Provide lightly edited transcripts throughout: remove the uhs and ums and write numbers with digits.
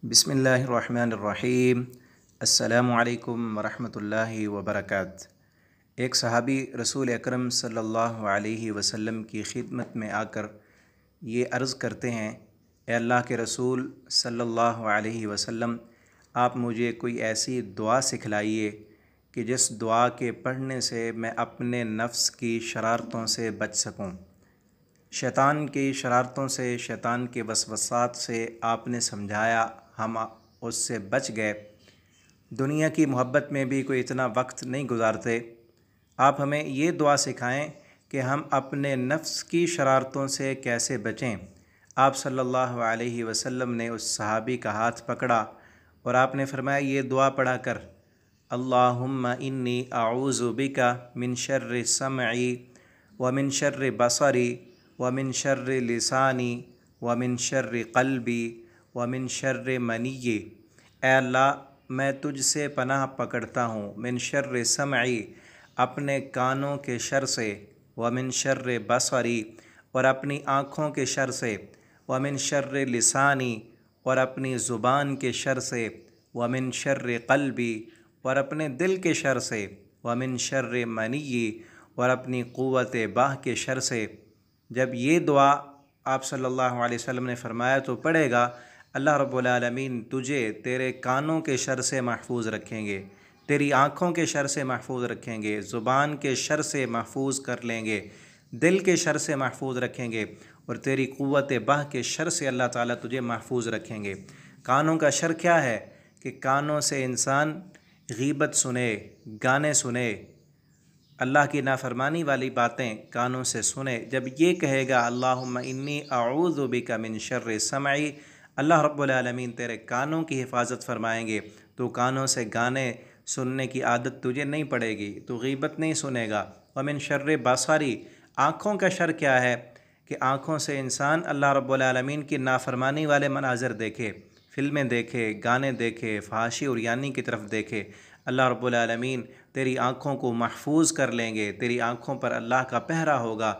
बिस्मिल्लाहिर्रहमानिर्रहीम। अस्सलामु अलैकुम वरहमतुल्लाहि वबरकातुहू। एक सहाबी रसूल अकरम सल्लल्लाहु अलैहि वसल्लम की खिदमत में आकर ये अर्ज़ करते हैं, ए अल्लाह के रसूल सल्लल्लाहु अलैहि वसल्लम, आप मुझे कोई ऐसी दुआ सिखलाइए कि जिस दुआ के पढ़ने से मैं अपने नफ्स की शरारतों से बच सकूं। शैतान की शरारतों से, शैतान के वसवसात से आपने समझाया, हम उससे बच गए। दुनिया की मोहब्बत में भी कोई इतना वक्त नहीं गुजारते। आप हमें ये दुआ सिखाएं कि हम अपने नफ्स की शरारतों से कैसे बचें। आप सल्लल्लाहु अलैहि वसल्लम ने उस सहाबी का हाथ पकड़ा और आपने फरमाया, ये दुआ पढ़ा कर, अल्लाहुम्मा इन्नी अऊज़ु बिका मिन शर्रि समई व मिन शर्रि बसरी व मिन शर्रि लिसानी व मिन शर्रि क़ल्बी व मिन शर्रि मनीय्यी। ए अल्लाह, मैं तुझसे पनाह पकड़ता हूँ, मिन शर्रि समई, अपने कानों के शर से, व मिन शर्रि बसरी, और अपनी आँखों के शर से, व मिन शर्रि लिसानी, और अपनी ज़ुबान के शर से, व मिन शर्रि क़ल्बी, और अपने दिल के शर से, व मिन शर्रि मनीय्यी, और अपनी क़ुव्वत बाह के शर से। जब ये दुआ आप सल्लल्लाहु अलैहि वसल्लम ने फ़रमाया तो पढ़ेगा, अल्लाह रब्बुल आलमीन तुझे तेरे कानों के शर से महफूज रखेंगे, तेरी आँखों के शर से महफूज रखेंगे, ज़ुबान के शर से महफूज कर लेंगे, दिल के शर से महफूज रखेंगे, और तेरी क़ुव्वत बाह के शर से अल्लाह ताला तुझे महफूज रखेंगे। कानों का शर क्या है कि कानों से इंसान गीबत सुने, गाने सुने, अल्लाह की नाफरमानी वाली बातें कानों से सुने। जब ये कहेगा अल्लाहुम्मा इन्नी अऊज़ु बिका मिन शर्रि समई, अल्लाह रब्बुल आलमीन तेरे कानों की हिफाजत फरमाएंगे, तो कानों से गाने सुनने की आदत तुझे नहीं पड़ेगी, तो गीबत नहीं सुनेगा। व मिन शर्रि बसरी, आँखों का शर क्या है कि आँखों से इंसान अल्लाह रब्बुल आलमीन की नाफरमानी वाले मनाज़र देखे, फ़िल्में देखे, गाने देखे, फहाशी और यानी की तरफ देखे। अल्लाह रब्बुल आलमीन तेरी आँखों को महफूज कर लेंगे, तेरी आँखों पर अल्लाह का पहरा होगा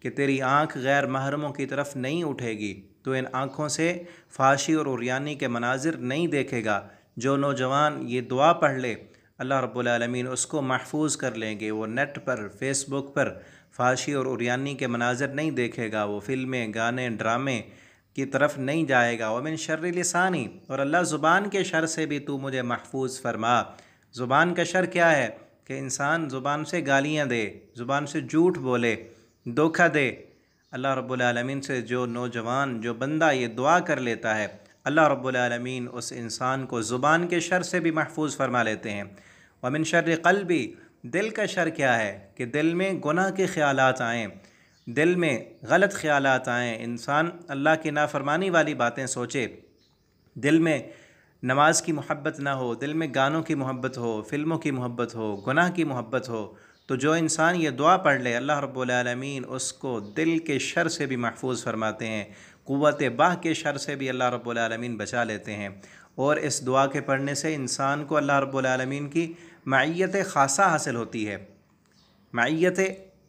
कि तेरी आँख गैर महरमों की तरफ नहीं उठेगी, तो इन आँखों से फहाशी और उरियानी के मनाजिर नहीं देखेगा। जो नौजवान ये दुआ पढ़ ले, अल्लाह रब्बुल आलमीन उसको महफूज कर लेंगे। वो नेट पर, फेसबुक पर फहाशी और उरियानी के मनाजिर नहीं देखेगा, वो फ़िल्में, गाने, ड्रामे की तरफ नहीं जाएगा। व मिन शर्रि लिसानी, और अल्लाह ज़ुबान के शर से भी तू मुझे महफूज फरमा। ज़ुबान का शर क्या है कि इंसान ज़ुबान से गालियाँ दे, ज़ुबान से झूठ बोले, धोखा दे। अल्लाह रब्बुल आलमीन से जो नौजवान, जो बंदा ये दुआ कर लेता है, अल्लाह रब्बुल आलमीन उस इंसान को ज़ुबान के शर से भी महफूज फरमा लेते हैं। व मिन शर्रि क़ल्बी, दिल का शर क्या है कि दिल में गुनाह के ख़यालात आएँ, दिल में गलत ख़यालात आएँ, इंसान अल्लाह की नाफरमानी वाली बातें सोचे, दिल में नमाज की मोहब्बत ना हो, दिल में गानों की मोहब्बत हो, फ़िल्मों की मोहब्बत हो, गुनाह की मोहब्बत हो, तो जो इंसान ये दुआ पढ़ ले, अल्लाह रब्बुल आलमीन उसको दिल के शर से भी महफूज फरमाते हैं, क़ुव्वत बाह के शर से भी अल्लाह रब्बुल आलमीन बचा लेते हैं। और इस दुआ के पढ़ने से इंसान को अल्लाह रब्बुल आलमीन की मइयत ख़ासा हासिल होती है। मइयत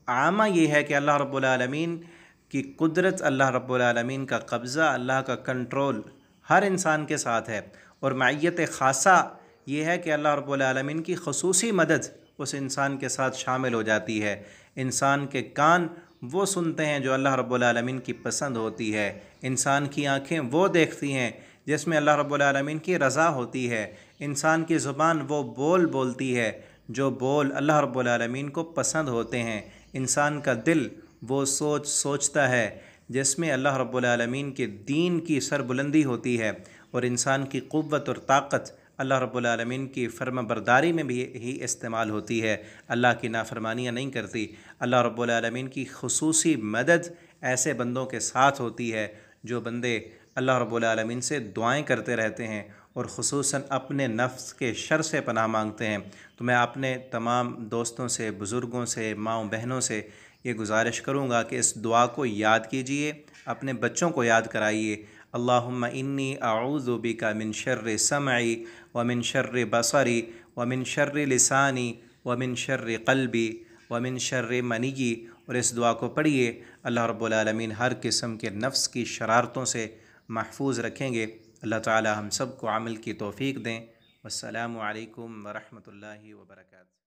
आमा ये है कि अल्लाह रब्बुल आलमीन की कुदरत, अल्लाह रब्बुल आलमीन का कब्ज़ा, अल्लाह का कंट्रोल हर इंसान के साथ है। और मइयत ख़ासा ये है कि अल्लाह रब्बुल आलमीन की ख़ुसूसी मदद उस इंसान के साथ शामिल हो जाती है। इंसान के कान वो सुनते हैं जो अल्लाह रब्बुल आलमीन की पसंद होती है, इंसान की आँखें वो देखती हैं जिसमें अल्लाह रब्बुल आलमीन की रज़ा होती है, इंसान की ज़ुबान वो बोल बोलती है जो बोल अल्लाह रब्बुल आलमीन को पसंद होते हैं, इंसान का दिल वो सोच सोचता है जिसमें अल्लाह रब्बुल आलमीन के दीन की सरबुलंदी होती है, और इंसान की क़ुव्वत और ताकत अल्लाह रब्बुल आलमीन की फर्माबरदारी में भी ही इस्तेमाल होती है, अल्लाह की नाफरमानियाँ नहीं करती। अल्लाह रब्बुल आलमीन की ख़ुसूसी मदद ऐसे बंदों के साथ होती है जो बंदे अल्लाह रब्बुल आलमीन से दुआएं करते रहते हैं और ख़ुसूसन अपने नफ्स के शर से पनाह मांगते हैं। तो मैं अपने तमाम दोस्तों से, बुज़ुर्गों से, माँओं बहनों से ये गुजारिश करूँगा कि इस दुआ को याद कीजिए, अपने बच्चों को याद कराइए। अल्लाहुम्मा इन्नी अऊज़ु बिका मिन शर्रि समई व मिन शर्रि बसरी व मिन शर्रि लिसानी व मिन शर्रि क़ल्बी व मिन शर्रि मनीय्यी। और इस दुआ को पढ़िए, अल्लाह रब्बुल आलमीन हर किस्म के नफ्स की शरारतों से महफूज रखेंगे। अल्लाह ताला हम सब को अमल की तौफ़ीक दें। वस्सलामु अलैकुम वरहमतुल्लाहि वबरकातुहू।